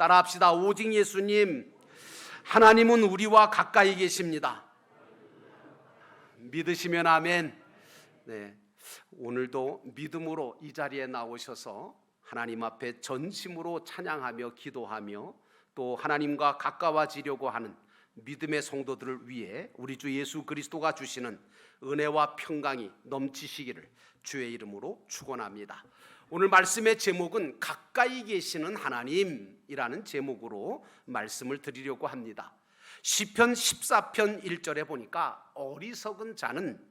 따라합시다. 오직 예수님, 하나님은 우리와 가까이 계십니다. 믿으시면 아멘. 네, 오늘도 믿음으로 이 자리에 나오셔서 하나님 앞에 전심으로 찬양하며 기도하며 또 하나님과 가까워지려고 하는 믿음의 성도들을 위해 우리 주 예수 그리스도가 주시는 은혜와 평강이 넘치시기를 주의 이름으로 축원합니다. 오늘 말씀의 제목은 가까이 계시는 하나님이라는 제목으로 말씀을 드리려고 합니다. 시편 14편 1절에 보니까 어리석은 자는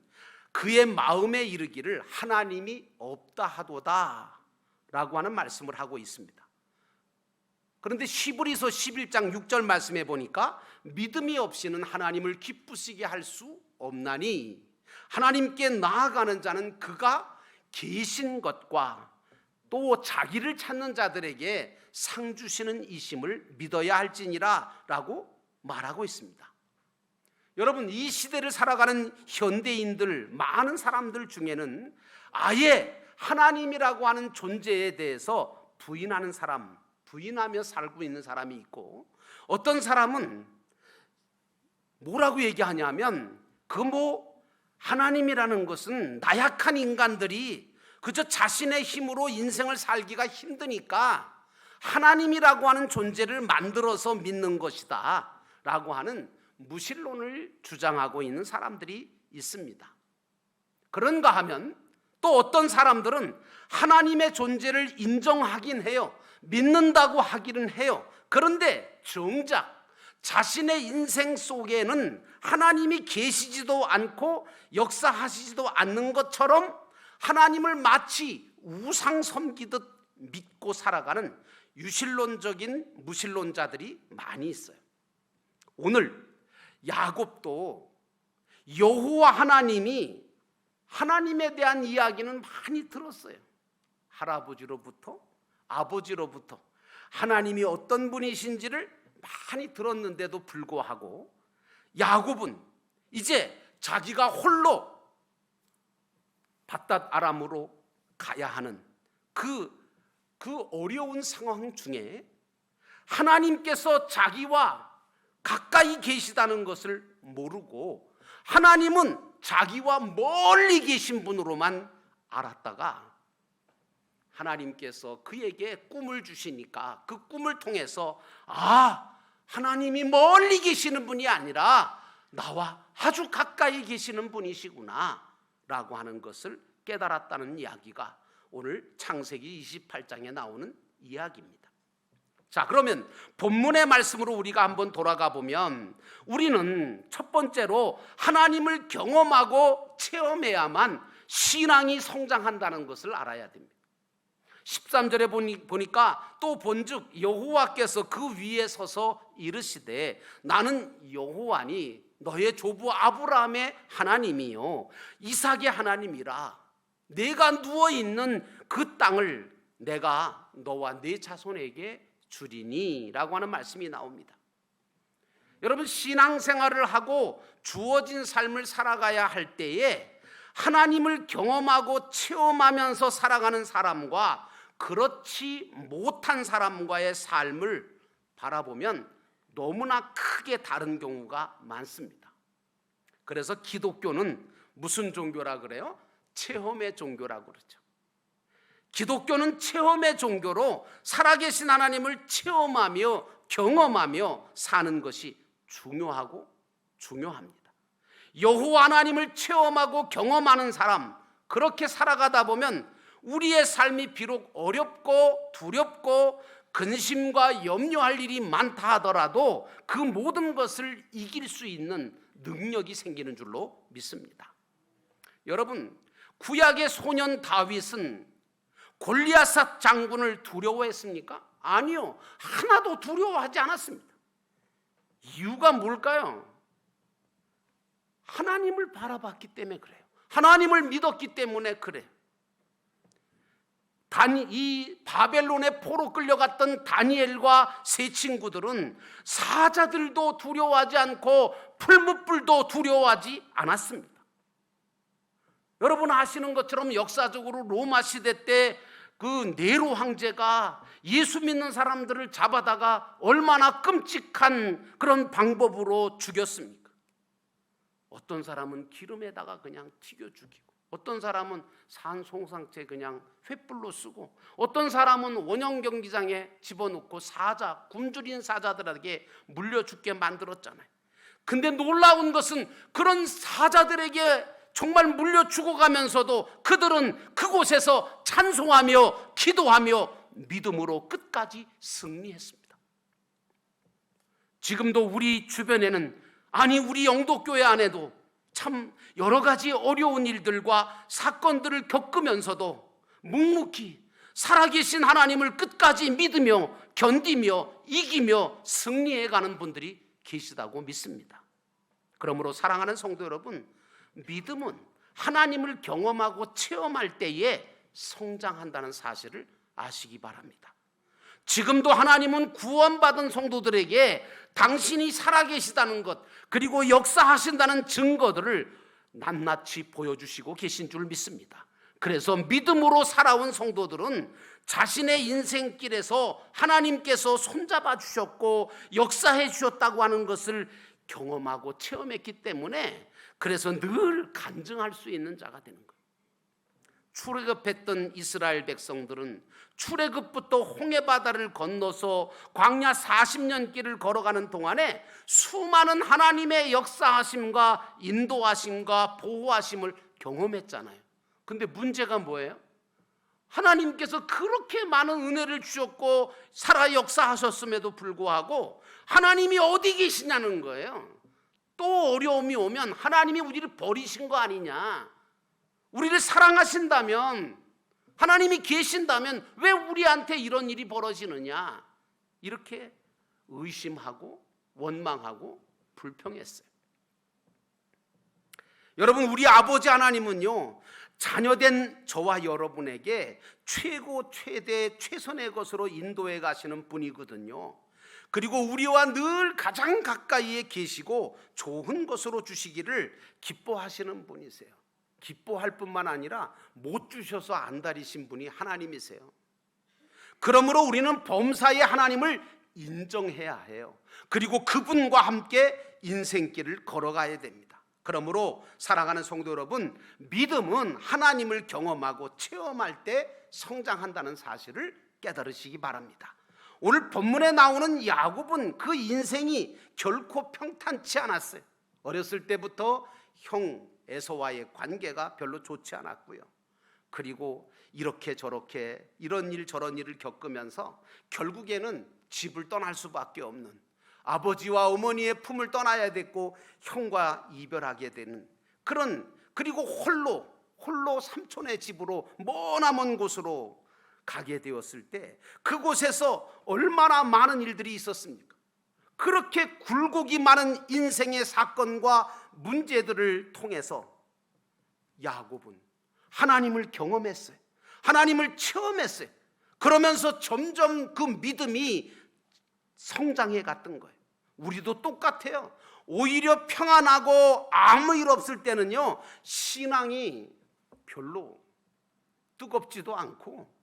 그의 마음에 이르기를 하나님이 없다 하도다 라고 하는 말씀을 하고 있습니다. 그런데 히브리서 11장 6절 말씀에 보니까 믿음이 없이는 하나님을 기쁘시게 할 수 없나니 하나님께 나아가는 자는 그가 계신 것과 또 자기를 찾는 자들에게 상 주시는 이심을 믿어야 할지니라 라고 말하고 있습니다. 여러분, 이 시대를 살아가는 현대인들, 많은 사람들 중에는 아예 하나님이라고 하는 존재에 대해서 부인하는 사람, 부인하며 살고 있는 사람이 있고, 어떤 사람은 뭐라고 얘기하냐면 하나님이라는 것은 나약한 인간들이 그저 자신의 힘으로 인생을 살기가 힘드니까 하나님이라고 하는 존재를 만들어서 믿는 것이다 라고 하는 무신론을 주장하고 있는 사람들이 있습니다. 그런가 하면 또 어떤 사람들은 하나님의 존재를 인정하긴 해요. 믿는다고 하기는 해요. 그런데 정작 자신의 인생 속에는 하나님이 계시지도 않고 역사하시지도 않는 것처럼 하나님을 마치 우상 섬기듯 믿고 살아가는 유실론적인 무신론자들이 많이 있어요. 오늘 야곱도 여호와 하나님이 하나님에 대한 이야기는 많이 들었어요. 할아버지로부터 아버지로부터 하나님이 어떤 분이신지를 많이 들었는데도 불구하고 야곱은 이제 자기가 홀로 밧닷 아람으로 가야 하는 그 어려운 상황 중에 하나님께서 자기와 가까이 계시다는 것을 모르고 하나님은 자기와 멀리 계신 분으로만 알았다가 하나님께서 그에게 꿈을 주시니까 그 꿈을 통해서 하나님이 멀리 계시는 분이 아니라 나와 아주 가까이 계시는 분이시구나 라고 하는 것을 깨달았다는 이야기가 오늘 창세기 28장에 나오는 이야기입니다. 자, 그러면 본문의 말씀으로 우리가 한번 돌아가 보면 우리는 첫 번째로 하나님을 경험하고 체험해야만 신앙이 성장한다는 것을 알아야 됩니다. 13절에 보니까 또 본즉 여호와께서 그 위에 서서 이르시되 나는 여호와니 너의 조부 아브라함의 하나님이요 이삭의 하나님이라. 내가 누워있는 그 땅을 내가 너와 네 자손에게 주리니 라고 하는 말씀이 나옵니다. 여러분, 신앙생활을 하고 주어진 삶을 살아가야 할 때에 하나님을 경험하고 체험하면서 살아가는 사람과 그렇지 못한 사람과의 삶을 바라보면 너무나 크게 다른 경우가 많습니다. 그래서 기독교는 무슨 종교라 그래요? 체험의 종교라고 그러죠. 기독교는 체험의 종교로 살아계신 하나님을 체험하며 경험하며 사는 것이 중요하고 중요합니다. 여호와 하나님을 체험하고 경험하는 사람, 그렇게 살아가다 보면 우리의 삶이 비록 어렵고 두렵고 근심과 염려할 일이 많다 하더라도 그 모든 것을 이길 수 있는 능력이 생기는 줄로 믿습니다. 여러분, 구약의 소년 다윗은 골리앗 장군을 두려워했습니까? 아니요, 하나도 두려워하지 않았습니다. 이유가 뭘까요? 하나님을 바라봤기 때문에 그래요. 하나님을 믿었기 때문에 그래요. 이 바벨론의 포로 끌려갔던 다니엘과 세 친구들은 사자들도 두려워하지 않고 풀무불도 두려워하지 않았습니다. 여러분 아시는 것처럼 역사적으로 로마 시대 때 그 네로 황제가 예수 믿는 사람들을 잡아다가 얼마나 끔찍한 그런 방법으로 죽였습니까? 어떤 사람은 기름에다가 그냥 튀겨 죽이고, 어떤 사람은 산 송상체 그냥 횃불로 쓰고, 어떤 사람은 원형 경기장에 집어넣고 사자, 굶주린 사자들에게 물려 죽게 만들었잖아요. 근데 놀라운 것은 그런 사자들에게 정말 물려 죽어가면서도 그들은 그곳에서 찬송하며 기도하며 믿음으로 끝까지 승리했습니다. 지금도 우리 주변에는, 아니 우리 영도교회 안에도 참 여러 가지 어려운 일들과 사건들을 겪으면서도 묵묵히 살아계신 하나님을 끝까지 믿으며 견디며 이기며 승리해가는 분들이 계시다고 믿습니다. 그러므로 사랑하는 성도 여러분, 믿음은 하나님을 경험하고 체험할 때에 성장한다는 사실을 아시기 바랍니다. 지금도 하나님은 구원받은 성도들에게 당신이 살아계시다는 것, 그리고 역사하신다는 증거들을 낱낱이 보여주시고 계신 줄 믿습니다. 그래서 믿음으로 살아온 성도들은 자신의 인생길에서 하나님께서 손잡아 주셨고 역사해 주셨다고 하는 것을 경험하고 체험했기 때문에, 그래서 늘 간증할 수 있는 자가 되는 거예요. 출애굽했던 이스라엘 백성들은 출애굽부터 홍해바다를 건너서 광야 40년 길을 걸어가는 동안에 수많은 하나님의 역사하심과 인도하심과 보호하심을 경험했잖아요. 근데 문제가 뭐예요? 하나님께서 그렇게 많은 은혜를 주셨고 살아 역사하셨음에도 불구하고 하나님이 어디 계시냐는 거예요. 또 어려움이 오면 하나님이 우리를 버리신 거 아니냐, 우리를 사랑하신다면, 하나님이 계신다면 왜 우리한테 이런 일이 벌어지느냐, 이렇게 의심하고 원망하고 불평했어요. 여러분, 우리 아버지 하나님은요, 자녀된 저와 여러분에게 최고 최대 최선의 것으로 인도해 가시는 분이거든요. 그리고 우리와 늘 가장 가까이에 계시고 좋은 것으로 주시기를 기뻐하시는 분이세요. 기뻐할 뿐만 아니라 못 주셔서 안달이신 분이 하나님이세요. 그러므로 우리는 범사의 하나님을 인정해야 해요. 그리고 그분과 함께 인생길을 걸어가야 됩니다. 그러므로 사랑하는 성도 여러분, 믿음은 하나님을 경험하고 체험할 때 성장한다는 사실을 깨달으시기 바랍니다. 오늘 본문에 나오는 야곱은 그 인생이 결코 평탄치 않았어요. 어렸을 때부터 형 에서와의 관계가 별로 좋지 않았고요. 그리고 이렇게 저렇게 이런 일 저런 일을 겪으면서 결국에는 집을 떠날 수밖에 없는, 아버지와 어머니의 품을 떠나야 됐고 형과 이별하게 되는 그런, 그리고 홀로 삼촌의 집으로 머나먼 곳으로 가게 되었을 때 그곳에서 얼마나 많은 일들이 있었습니까? 그렇게 굴곡이 많은 인생의 사건과 문제들을 통해서 야곱은 하나님을 경험했어요. 하나님을 체험했어요. 그러면서 점점 그 믿음이 성장해 갔던 거예요. 우리도 똑같아요. 오히려 평안하고 아무 일 없을 때는요, 신앙이 별로 뜨겁지도 않고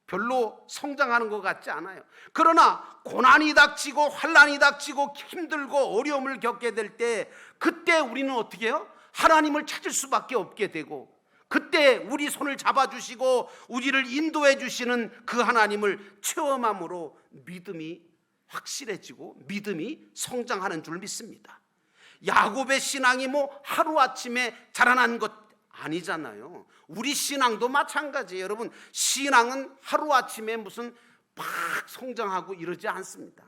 별로 성장하는 것 같지 않아요. 그러나 고난이 닥치고 환난이 닥치고 힘들고 어려움을 겪게 될 때, 그때 우리는 어떻게 해요? 하나님을 찾을 수밖에 없게 되고, 그때 우리 손을 잡아주시고 우리를 인도해 주시는 그 하나님을 체험함으로 믿음이 확실해지고 믿음이 성장하는 줄 믿습니다. 야곱의 신앙이 뭐 하루아침에 자라난 것 아니잖아요. 우리 신앙도 마찬가지예요. 여러분, 신앙은 하루아침에 무슨 막 성장하고 이러지 않습니다.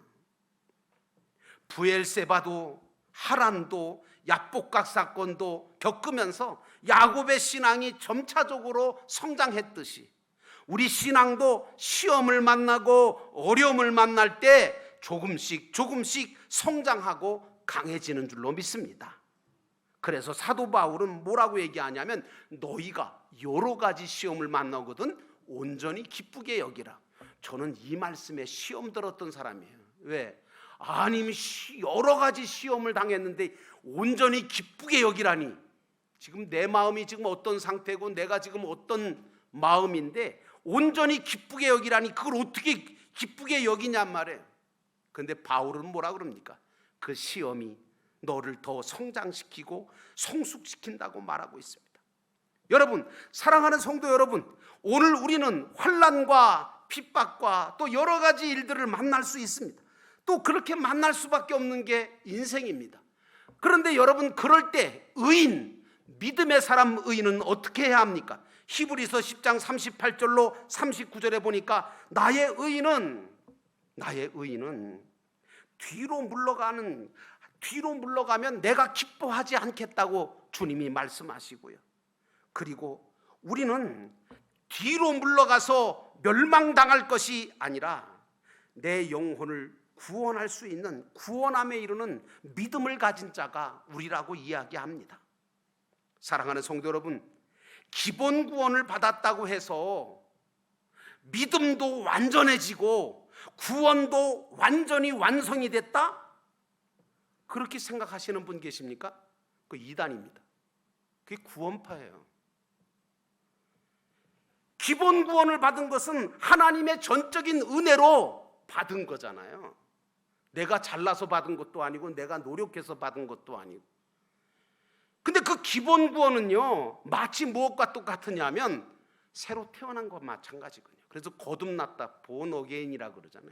브엘세바도 하란도 야복각 사건도 겪으면서 야곱의 신앙이 점차적으로 성장했듯이 우리 신앙도 시험을 만나고 어려움을 만날 때 조금씩 성장하고 강해지는 줄로 믿습니다. 그래서 사도 바울은 뭐라고 얘기하냐면, 너희가 여러 가지 시험을 만나거든 온전히 기쁘게 여기라. 저는 이 말씀에 시험 들었던 사람이에요. 왜? 아니 여러 가지 시험을 당했는데 온전히 기쁘게 여기라니. 지금 내 마음이 지금 어떤 상태고 내가 지금 어떤 마음인데 온전히 기쁘게 여기라니 그걸 어떻게 기쁘게 여기냔 말이에요. 근데 바울은 뭐라 그럽니까? 그 시험이 너를 더 성장시키고 성숙시킨다고 말하고 있습니다. 여러분, 사랑하는 성도 여러분, 오늘 우리는 환난과 핍박과 또 여러 가지 일들을 만날 수 있습니다. 또 그렇게 만날 수밖에 없는 게 인생입니다. 그런데 여러분, 그럴 때 의인, 믿음의 사람 의인은 어떻게 해야 합니까? 히브리서 10장 38절로 39절에 보니까 나의 의인은 뒤로 물러가면 내가 기뻐하지 않겠다고 주님이 말씀하시고요. 그리고 우리는 뒤로 물러가서 멸망당할 것이 아니라 내 영혼을 구원할 수 있는 구원함에 이르는 믿음을 가진 자가 우리라고 이야기합니다. 사랑하는 성도 여러분, 기본 구원을 받았다고 해서 믿음도 완전해지고 구원도 완전히 완성이 됐다? 그렇게 생각하시는 분 계십니까? 그 이단입니다. 그게 구원파예요. 기본 구원을 받은 것은 하나님의 전적인 은혜로 받은 거잖아요. 내가 잘나서 받은 것도 아니고 내가 노력해서 받은 것도 아니고. 근데 그 기본 구원은요, 마치 무엇과 똑같으냐면 새로 태어난 것과 마찬가지거든요. 그래서 거듭났다, born again이라 그러잖아요.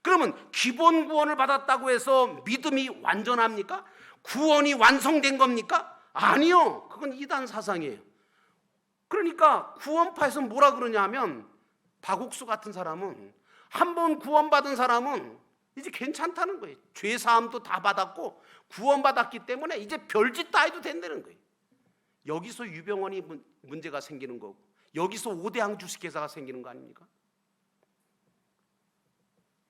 그러면 기본 구원을 받았다고 해서 믿음이 완전합니까? 구원이 완성된 겁니까? 아니요, 그건 이단 사상이에요. 그러니까 구원파에서 뭐라 그러냐 하면, 박옥수 같은 사람은, 한번 구원받은 사람은 이제 괜찮다는 거예요. 죄사함도 다 받았고 구원받았기 때문에 이제 별짓 다 해도 된다는 거예요. 여기서 유병원이 문제가 생기는 거고, 여기서 오대항 주식회사가 생기는 거 아닙니까?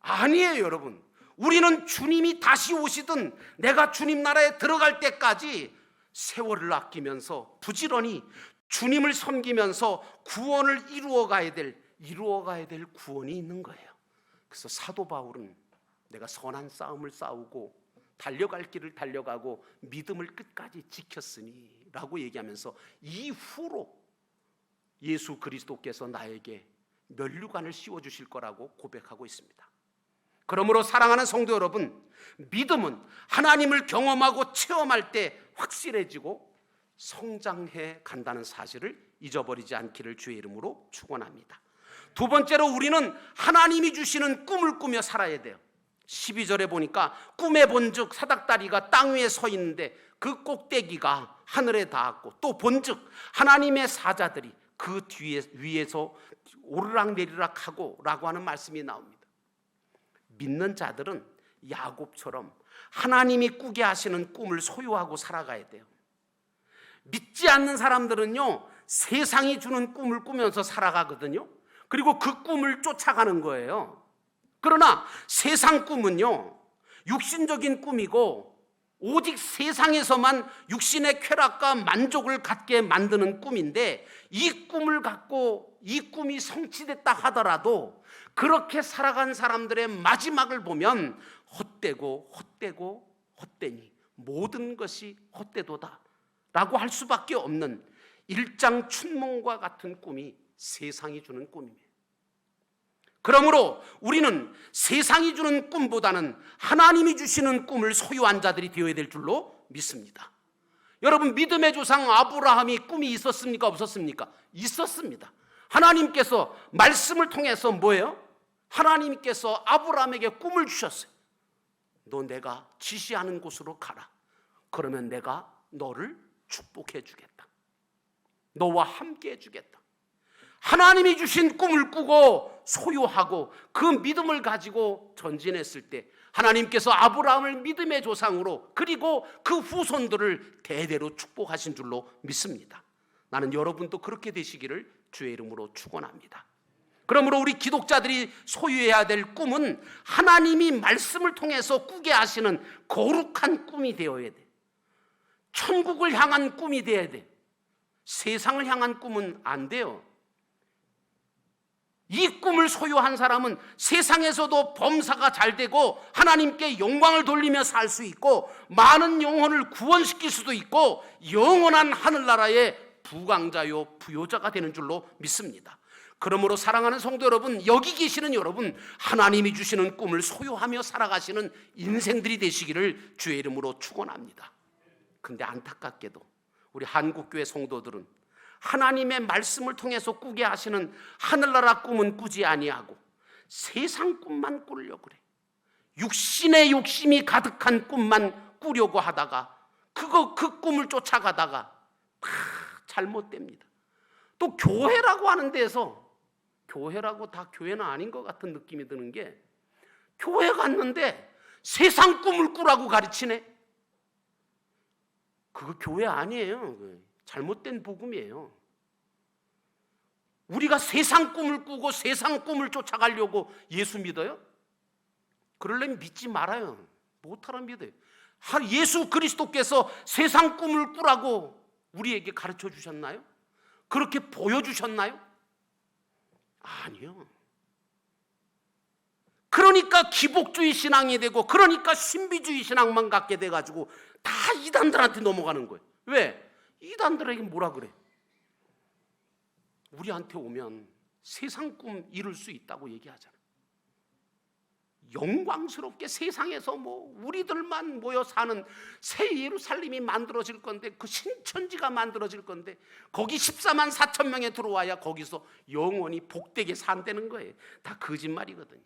아니에요, 여러분. 우리는 주님이 다시 오시든 내가 주님 나라에 들어갈 때까지 세월을 아끼면서 부지런히 주님을 섬기면서 구원을 이루어가야 될 구원이 있는 거예요. 그래서 사도 바울은 내가 선한 싸움을 싸우고 달려갈 길을 달려가고 믿음을 끝까지 지켰으니 라고 얘기하면서 이후로 예수 그리스도께서 나에게 면류관을 씌워주실 거라고 고백하고 있습니다. 그러므로 사랑하는 성도 여러분, 믿음은 하나님을 경험하고 체험할 때 확실해지고 성장해 간다는 사실을 잊어버리지 않기를 주의 이름으로 축원합니다. 두 번째로 우리는 하나님이 주시는 꿈을 꾸며 살아야 돼요. 12절에 보니까 꿈에 본즉 사닥다리가 땅 위에 서 있는데 그 꼭대기가 하늘에 닿았고, 또 본즉 하나님의 사자들이 그 위에서 오르락내리락 하고 라고 하는 말씀이 나옵니다. 믿는 자들은 야곱처럼 하나님이 꾸게 하시는 꿈을 소유하고 살아가야 돼요. 믿지 않는 사람들은요, 세상이 주는 꿈을 꾸면서 살아가거든요. 그리고 그 꿈을 쫓아가는 거예요. 그러나 세상 꿈은요, 육신적인 꿈이고 오직 세상에서만 육신의 쾌락과 만족을 갖게 만드는 꿈인데, 이 꿈을 갖고 이 꿈이 성취됐다 하더라도 그렇게 살아간 사람들의 마지막을 보면 헛되고 헛되니 모든 것이 헛되도다 라고 할 수밖에 없는 일장춘몽과 같은 꿈이 세상이 주는 꿈입니다. 그러므로 우리는 세상이 주는 꿈보다는 하나님이 주시는 꿈을 소유한 자들이 되어야 될 줄로 믿습니다. 여러분, 믿음의 조상 아브라함이 꿈이 있었습니까? 없었습니까? 있었습니다. 하나님께서 말씀을 통해서 뭐예요? 하나님께서 아브라함에게 꿈을 주셨어요. 너 내가 지시하는 곳으로 가라. 그러면 내가 너를 축복해 주겠다. 너와 함께 해 주겠다. 하나님이 주신 꿈을 꾸고 소유하고 그 믿음을 가지고 전진했을 때 하나님께서 아브라함을 믿음의 조상으로, 그리고 그 후손들을 대대로 축복하신 줄로 믿습니다. 나는 여러분도 그렇게 되시기를 주의 이름으로 축원합니다. 그러므로 우리 기독자들이 소유해야 될 꿈은 하나님이 말씀을 통해서 꾸게 하시는 거룩한 꿈이 되어야 돼. 천국을 향한 꿈이 되어야 돼. 세상을 향한 꿈은 안 돼요. 이 꿈을 소유한 사람은 세상에서도 범사가 잘 되고 하나님께 영광을 돌리며 살 수 있고 많은 영혼을 구원시킬 수도 있고 영원한 하늘나라의 부강자요 부요자가 되는 줄로 믿습니다. 그러므로 사랑하는 성도 여러분, 여기 계시는 여러분, 하나님이 주시는 꿈을 소유하며 살아가시는 인생들이 되시기를 주의 이름으로 축원합니다. 근데 안타깝게도 우리 한국교회 성도들은 하나님의 말씀을 통해서 꾸게 하시는 하늘나라 꿈은 꾸지 아니하고 세상 꿈만 꾸려고 그래. 육신의 욕심이 가득한 꿈만 꾸려고 하다가 그 꿈을 쫓아가다가 다 잘못됩니다. 또 교회라고 하는 데서, 교회라고 다 교회는 아닌 것 같은 느낌이 드는 게, 교회 갔는데 세상 꿈을 꾸라고 가르치네. 그거 교회 아니에요. 잘못된 복음이에요. 우리가 세상 꿈을 꾸고 세상 꿈을 쫓아가려고 예수 믿어요? 그러려면 믿지 말아요. 못하라 믿어요. 예수 그리스도께서 세상 꿈을 꾸라고 우리에게 가르쳐 주셨나요? 그렇게 보여주셨나요? 아니요. 그러니까 기복주의 신앙이 되고, 그러니까 신비주의 신앙만 갖게 돼가지고 다 이단들한테 넘어가는 거예요. 왜? 이단들에게 뭐라 그래? 우리한테 오면 세상 꿈 이룰 수 있다고 얘기하잖아. 영광스럽게 세상에서 우리들만 모여 사는 새 예루살렘이 만들어질 건데, 그 신천지가 만들어질 건데, 거기 14만 4천 명에 들어와야 거기서 영원히 복되게 산다는 거예요. 다 거짓말이거든요.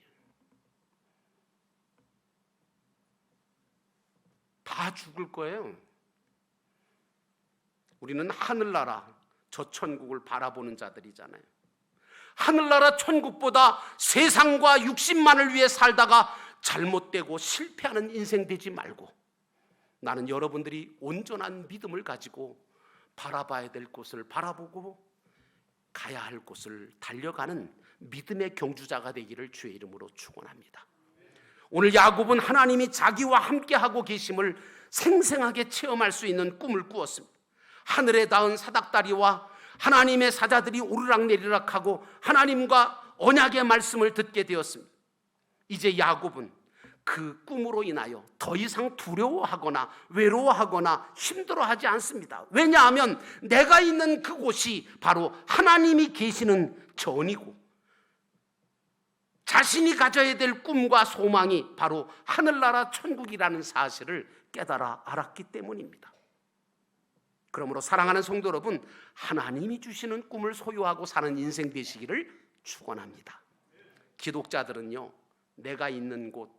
다 죽을 거예요. 우리는 하늘나라 저 천국을 바라보는 자들이잖아요. 하늘나라 천국보다 세상과 육신만을 위해 살다가 잘못되고 실패하는 인생 되지 말고, 나는 여러분들이 온전한 믿음을 가지고 바라봐야 될 곳을 바라보고 가야 할 곳을 달려가는 믿음의 경주자가 되기를 주의 이름으로 축원합니다. 오늘 야곱은 하나님이 자기와 함께하고 계심을 생생하게 체험할 수 있는 꿈을 꾸었습니다. 하늘에 닿은 사닥다리와 하나님의 사자들이 오르락내리락하고 하나님과 언약의 말씀을 듣게 되었습니다. 이제 야곱은 그 꿈으로 인하여 더 이상 두려워하거나 외로워하거나 힘들어하지 않습니다. 왜냐하면 내가 있는 그곳이 바로 하나님이 계시는 전이고, 자신이 가져야 될 꿈과 소망이 바로 하늘나라 천국이라는 사실을 깨달아 알았기 때문입니다. 그러므로 사랑하는 성도 여러분, 하나님이 주시는 꿈을 소유하고 사는 인생 되시기를 축원합니다. 기독자들은요, 내가 있는 곳,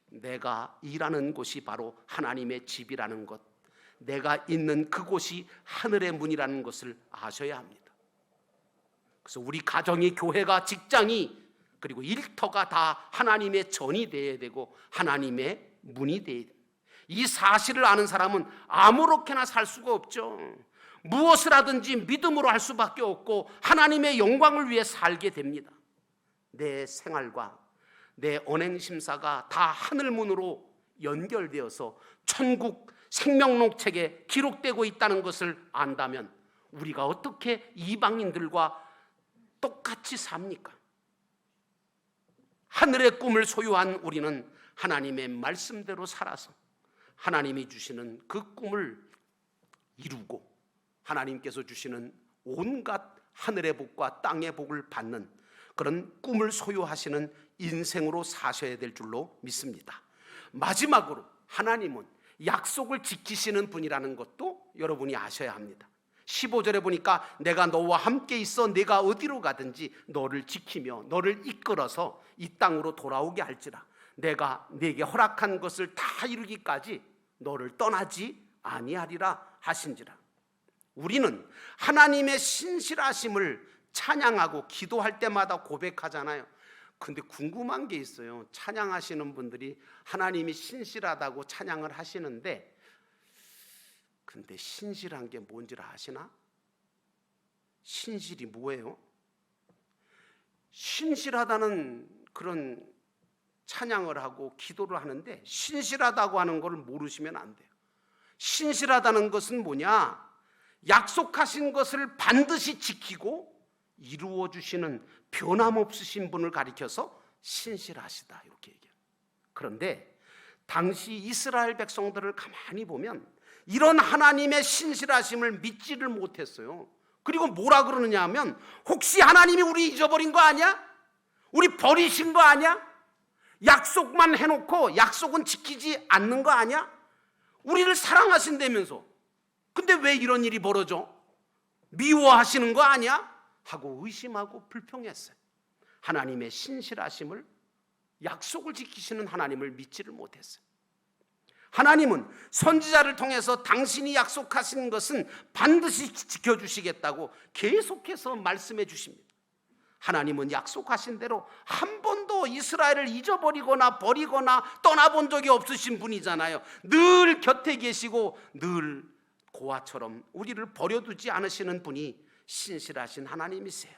내가 일하는 곳이 바로 하나님의 집이라는 것, 내가 있는 그곳이 하늘의 문이라는 것을 아셔야 합니다. 그래서 우리 가정이, 교회가, 직장이, 그리고 일터가 다 하나님의 전이 되어야 되고 하나님의 문이 되어야 됩니다. 이 사실을 아는 사람은 아무렇게나 살 수가 없죠. 무엇을 하든지 믿음으로 할 수밖에 없고 하나님의 영광을 위해 살게 됩니다. 내 생활과 내 언행심사가 다 하늘문으로 연결되어서 천국 생명록책에 기록되고 있다는 것을 안다면 우리가 어떻게 이방인들과 똑같이 삽니까? 하늘의 꿈을 소유한 우리는 하나님의 말씀대로 살아서 하나님이 주시는 그 꿈을 이루고 하나님께서 주시는 온갖 하늘의 복과 땅의 복을 받는 그런 꿈을 소유하시는 인생으로 사셔야 될 줄로 믿습니다. 마지막으로 하나님은 약속을 지키시는 분이라는 것도 여러분이 아셔야 합니다. 15절에 보니까 내가 너와 함께 있어 내가 어디로 가든지 너를 지키며 너를 이끌어서 이 땅으로 돌아오게 할지라 내가 네게 허락한 것을 다 이루기까지 너를 떠나지 아니하리라 하신지라. 우리는 하나님의 신실하심을 찬양하고 기도할 때마다 고백하잖아요. 근데 궁금한 게 있어요. 찬양하시는 분들이 하나님이 신실하다고 찬양을 하시는데, 근데 신실한 게 뭔지를 아시나? 신실이 뭐예요? 신실하다는 그런 찬양을 하고 기도를 하는데 신실하다고 하는 걸 모르시면 안 돼요. 신실하다는 것은 뭐냐? 약속하신 것을 반드시 지키고 이루어 주시는 변함없으신 분을 가리켜서 신실하시다 이렇게 얘기해요. 그런데 당시 이스라엘 백성들을 가만히 보면 이런 하나님의 신실하심을 믿지를 못했어요. 그리고 뭐라 그러느냐 하면 혹시 하나님이 우리 잊어버린 거 아니야? 우리 버리신 거 아니야? 약속만 해놓고 약속은 지키지 않는 거 아니야? 우리를 사랑하신다면서 근데 왜 이런 일이 벌어져? 미워하시는 거 아니야? 하고 의심하고 불평했어요. 하나님의 신실하심을, 약속을 지키시는 하나님을 믿지를 못했어요. 하나님은 선지자를 통해서 당신이 약속하신 것은 반드시 지켜주시겠다고 계속해서 말씀해 주십니다. 하나님은 약속하신 대로 한 번도 이스라엘을 잊어버리거나 버리거나 떠나본 적이 없으신 분이잖아요. 늘 곁에 계시고 늘 고아처럼 우리를 버려두지 않으시는 분이 신실하신 하나님이세요.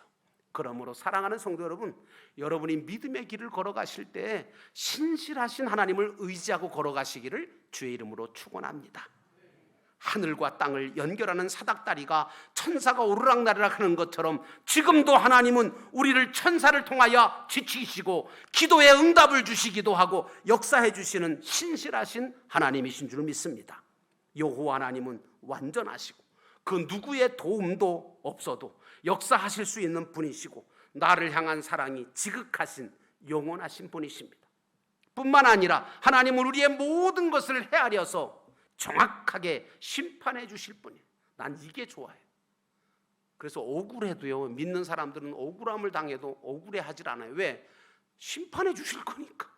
그러므로 사랑하는 성도 여러분, 여러분이 믿음의 길을 걸어가실 때 신실하신 하나님을 의지하고 걸어가시기를 주의 이름으로 축원합니다. 하늘과 땅을 연결하는 사닥다리가 천사가 오르락내리락 하는 것처럼 지금도 하나님은 우리를 천사를 통하여 지키시고 기도에 응답을 주시기도 하고 역사해 주시는 신실하신 하나님이신 줄 믿습니다. 여호와 하나님은 완전하시고 그 누구의 도움도 없어도 역사하실 수 있는 분이시고 나를 향한 사랑이 지극하신 영원하신 분이십니다. 뿐만 아니라 하나님은 우리의 모든 것을 헤아려서 정확하게 심판해 주실 분이에요. 난 이게 좋아요. 그래서 억울해도요, 믿는 사람들은 억울함을 당해도 억울해하질 않아요. 왜? 심판해 주실 거니까.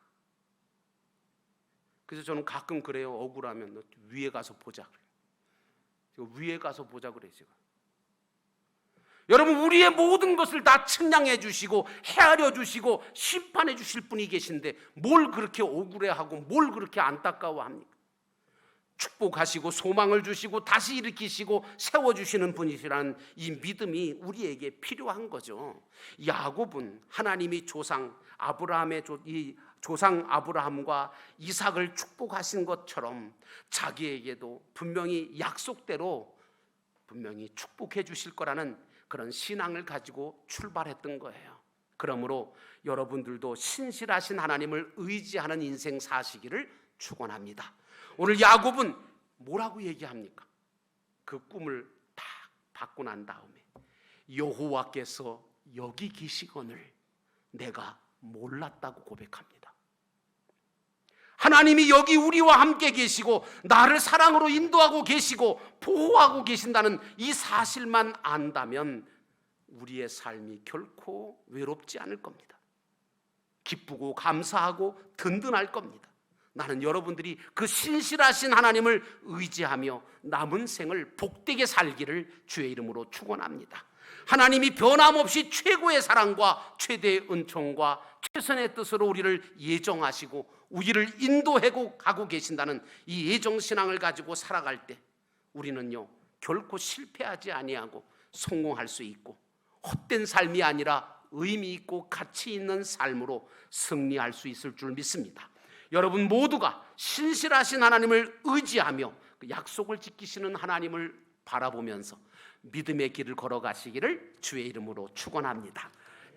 그래서 저는 가끔 그래요. 억울하면 위에 가서 보자 그래요. 위에 가서 보자 그래요. 제가. 여러분, 우리의 모든 것을 다 측량해 주시고 헤아려 주시고 심판해 주실 분이 계신데 뭘 그렇게 억울해하고 뭘 그렇게 안타까워합니까? 축복하시고 소망을 주시고 다시 일으키시고 세워주시는 분이시라는 이 믿음이 우리에게 필요한 거죠. 야곱은 하나님이 조상 아브라함과 이삭을 축복하신 것처럼 자기에게도 분명히 약속대로 분명히 축복해 주실 거라는 그런 신앙을 가지고 출발했던 거예요. 그러므로 여러분들도 신실하신 하나님을 의지하는 인생 사시기를 축원합니다. 오늘 야곱은 뭐라고 얘기합니까? 그 꿈을 딱 받고 난 다음에 여호와께서 여기 계시거늘 내가 몰랐다고 고백합니다. 하나님이 여기 우리와 함께 계시고 나를 사랑으로 인도하고 계시고 보호하고 계신다는 이 사실만 안다면 우리의 삶이 결코 외롭지 않을 겁니다. 기쁘고 감사하고 든든할 겁니다. 나는 여러분들이 그 신실하신 하나님을 의지하며 남은 생을 복되게 살기를 주의 이름으로 축원합니다. 하나님이 변함없이 최고의 사랑과 최대의 은총과 최선의 뜻으로 우리를 예정하시고 우리를 인도하고 가고 계신다는 이 예정신앙을 가지고 살아갈 때 우리는요 결코 실패하지 아니하고 성공할 수 있고 헛된 삶이 아니라 의미 있고 가치 있는 삶으로 승리할 수 있을 줄 믿습니다. 여러분 모두가 신실하신 하나님을 의지하며 그 약속을 지키시는 하나님을 바라보면서 믿음의 길을 걸어가시기를 주의 이름으로 축원합니다.